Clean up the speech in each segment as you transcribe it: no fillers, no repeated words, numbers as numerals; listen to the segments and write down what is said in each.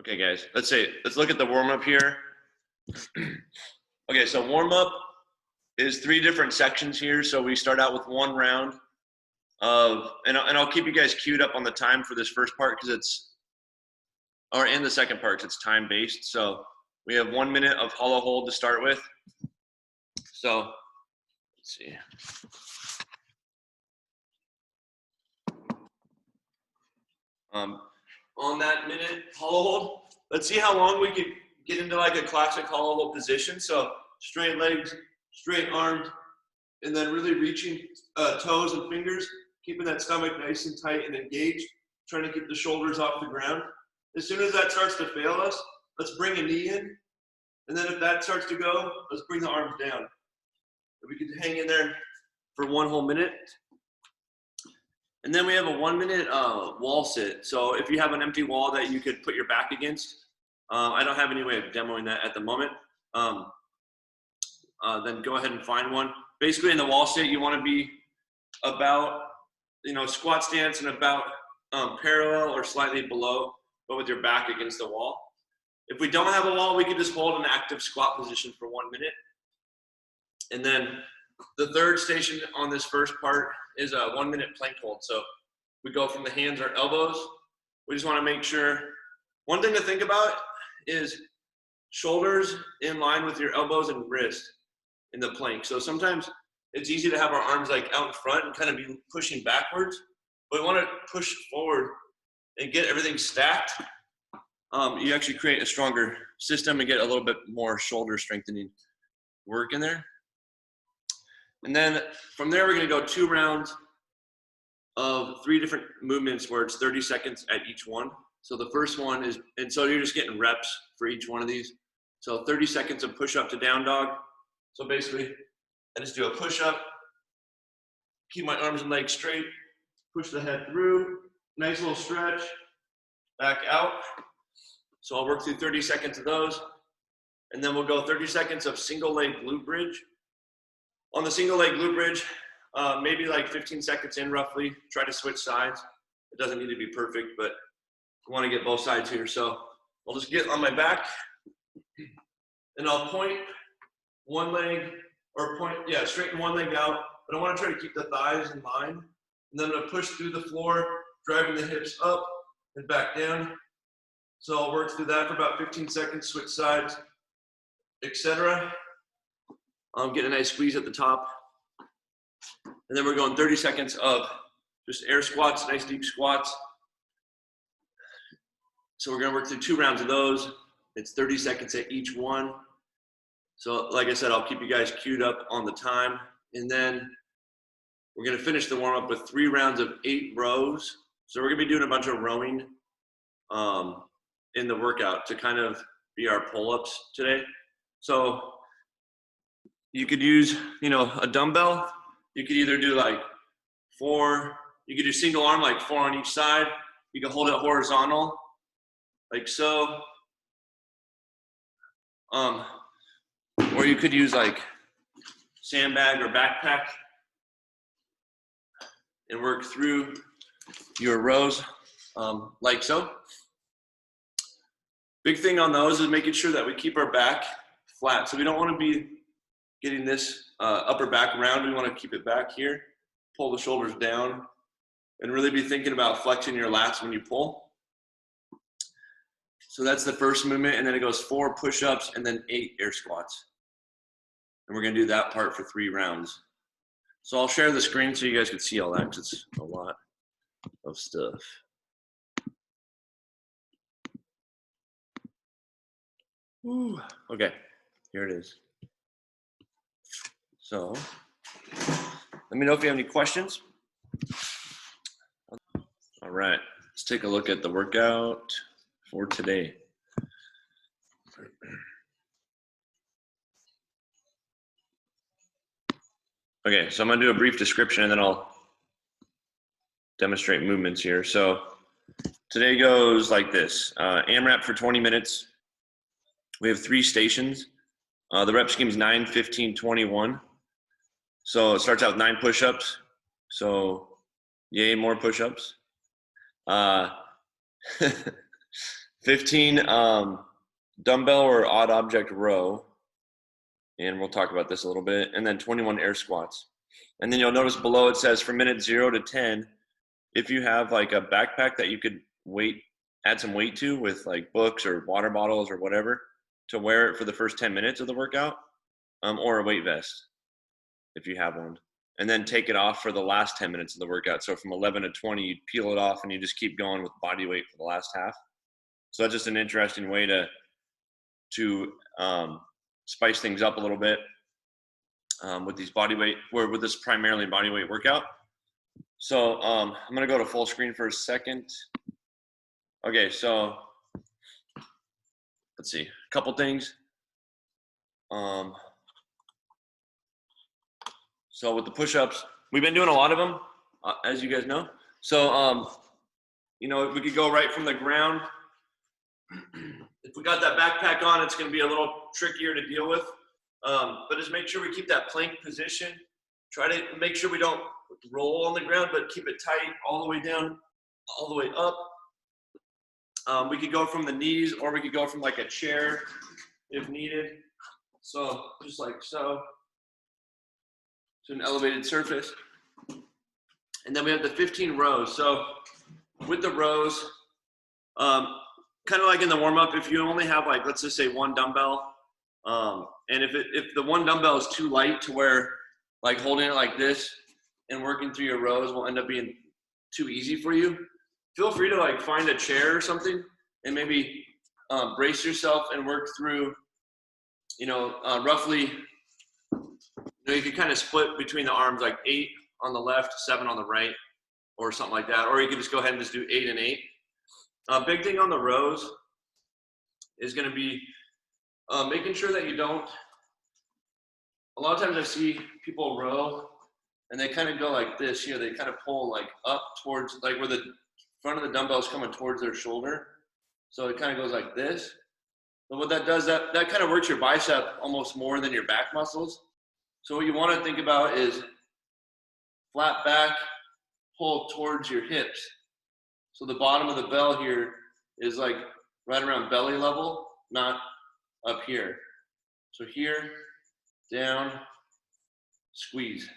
Okay, guys, let's look at the warm-up here. Okay, so warm-up is 3 different sections here. So we start out with 1 round of, and I'll keep you guys queued up on the time for this first part because and the second part because it's time-based. So we have 1 minute of hollow hold to start with. So let's see. On that minute hollow hold, let's see how long we could get into like a classic hollow hold position. So straight legs, straight arms, and then really reaching toes and fingers, keeping that stomach nice and tight and engaged, trying to keep the shoulders off the ground. As soon as that starts to fail us, let's bring a knee in. And then if that starts to go, let's bring the arms down. If we could hang in there for 1 whole minute. And then we have a 1 minute wall sit. So if you have an empty wall that you could put your back against, I don't have any way of demoing that at the moment. Then go ahead and find one. Basically in the wall sit, you want to be about, squat stance and about parallel or slightly below, but with your back against the wall. If we don't have a wall, we can just hold an active squat position for 1 minute. And then the third station on this first part is a 1 minute plank hold. So we go from the hands or elbows. We just want to make sure, one thing to think about is shoulders in line with your elbows and wrist in the plank. So sometimes it's easy to have our arms like out in front and kind of be pushing backwards, but we want to push forward and get everything stacked. You actually create a stronger system and get a little bit more shoulder strengthening work in there. And then from there, we're going to go 2 rounds of 3 different movements where it's 30 seconds at each one. So the first one is, and so you're just getting reps for each one of these. So 30 seconds of push up to down dog. So basically, I just do a push up, keep my arms and legs straight, push the head through, nice little stretch, back out. So I'll work through 30 seconds of those. And then we'll go 30 seconds of single leg glute bridge. On the single leg glute bridge, maybe like 15 seconds in roughly, try to switch sides. It doesn't need to be perfect, but I want to get both sides here. So I'll just get on my back and I'll point one leg or straighten one leg out, but I want to try to keep the thighs in line. And then I'm going to push through the floor, driving the hips up and back down. So I'll work through that for about 15 seconds, switch sides, etc. Get a nice squeeze at the top. And then we're going 30 seconds of just air squats, nice deep squats. So we're gonna work through 2 rounds of those. It's 30 seconds at each one. So like I said, I'll keep you guys queued up on the time. And then we're gonna finish the warm up with 3 rounds of 8 rows. So we're gonna be doing a bunch of rowing in the workout to kind of be our pull-ups today. So you could use, a dumbbell. You could either do like 4, you could do single arm, like 4 on each side. You can hold it horizontal, like so. Or you could use like sandbag or backpack and work through your rows, like so. Big thing on those is making sure that we keep our back flat. So we don't want to be getting this upper back round. We want to keep it back here. Pull the shoulders down and really be thinking about flexing your lats when you pull. So that's the first movement. And then it goes 4 push-ups and then 8 air squats. And we're going to do that part for 3 rounds. So I'll share the screen so you guys can see all that because it's a lot of stuff. Ooh, okay, here it is. So let me know if you have any questions. All right, let's take a look at the workout for today. Okay, so I'm gonna do a brief description and then I'll demonstrate movements here. So today goes like this, AMRAP for 20 minutes. We have 3 stations. The rep scheme is 9, 15, 21. So it starts out with 9 push-ups. So yay, more push-ups. 15 dumbbell or odd object row, and we'll talk about this a little bit, and then 21 air squats. And then you'll notice below it says from minute 0 to 10, if you have like a backpack that you could add some weight to with like books or water bottles or whatever, to wear it for the first 10 minutes of the workout, or a weight vest if you have one, and then take it off for the last 10 minutes of the workout. So from 11 to 20, you peel it off and you just keep going with body weight for the last half. So that's just an interesting way to spice things up a little bit with these with this primarily body weight workout. So I'm gonna go to full screen for a second. Okay, so let's see, a couple things. So with the push-ups, we've been doing a lot of them, as you guys know. So, you know, if we could go right from the ground, if we got that backpack on, it's gonna be a little trickier to deal with. But just make sure we keep that plank position. Try to make sure we don't roll on the ground, but keep it tight all the way down, all the way up. We could go from the knees, or we could go from like a chair if needed. So just like so, to an elevated surface. And then we have the 15 rows. So with the rows, kind of like in the warm up, if you only have like, let's just say one dumbbell, and if the one dumbbell is too light to where like holding it like this and working through your rows will end up being too easy for you, feel free to like find a chair or something and maybe brace yourself and work through, you know, roughly, you know, you could kind of split between the arms, like 8 on the left, 7 on the right, or something like that. Or you could just go ahead and just do 8 and 8. Big thing on the rows is going to be making sure that you don't, a lot of times I see people row and they kind of go like this here. They kind of pull like up towards, like where the front of the dumbbell is coming towards their shoulder. So it kind of goes like this. But what that does, that kind of works your bicep almost more than your back muscles. So what you want to think about is flat back, pull towards your hips. So the bottom of the bell here is like right around belly level, not up here. So here, down, squeeze.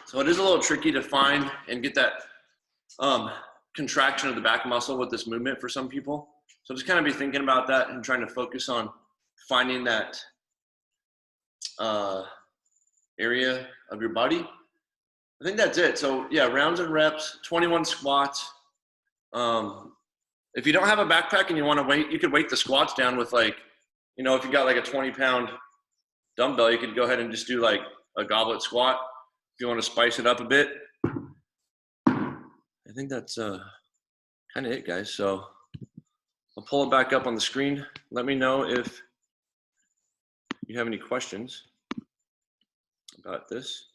So it is a little tricky to find and get that contraction of the back muscle with this movement for some people. So just kind of be thinking about that and trying to focus on finding that area of your body. I think that's it. So yeah, rounds and reps, 21 squats. If you don't have a backpack and you want to weight, you could weight the squats down with like, you know, if you got like a 20-pound dumbbell, you could go ahead and just do like a goblet squat if you want to spice it up a bit. I think that's kind of it, guys. So I'll pull it back up on the screen. Let me know if you have any questions about this.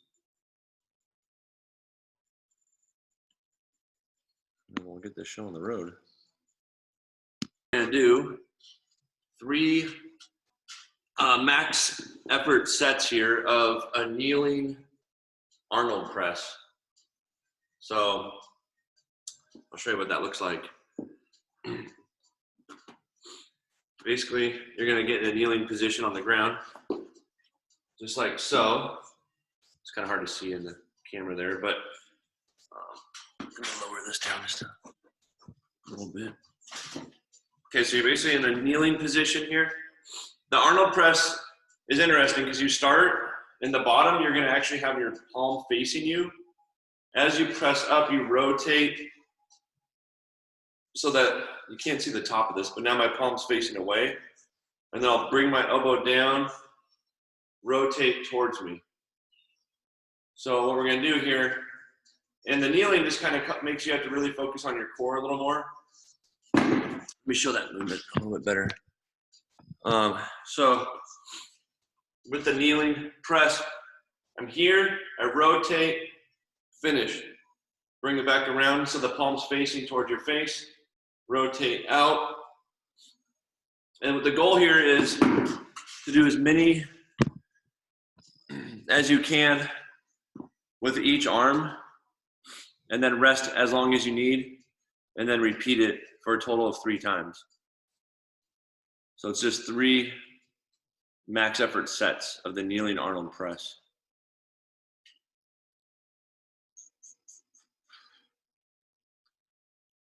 And we'll get this show on the road. I'm going to do 3 max effort sets here of a kneeling Arnold press. So I'll show you what that looks like. Basically, you're going to get in a kneeling position on the ground, just like so. It's kind of hard to see in the camera there, but I'm going to lower this down just a little bit. Okay, so you're basically in a kneeling position here. The Arnold press is interesting because you start in the bottom, you're going to actually have your palm facing you. As you press up, you rotate so that you can't see the top of this, but now my palm's facing away. And then I'll bring my elbow down, rotate towards me. So what we're going to do here, and the kneeling just kind of makes you have to really focus on your core a little more. Let me show that movement a little bit better. So with the kneeling press, I'm here, I rotate, finish. Bring it back around so the palm's facing towards your face. Rotate out. And what the goal here is to do as many as you can with each arm, and then rest as long as you need, and then repeat it for a total of 3 times. So it's just 3 max effort sets of the kneeling Arnold press.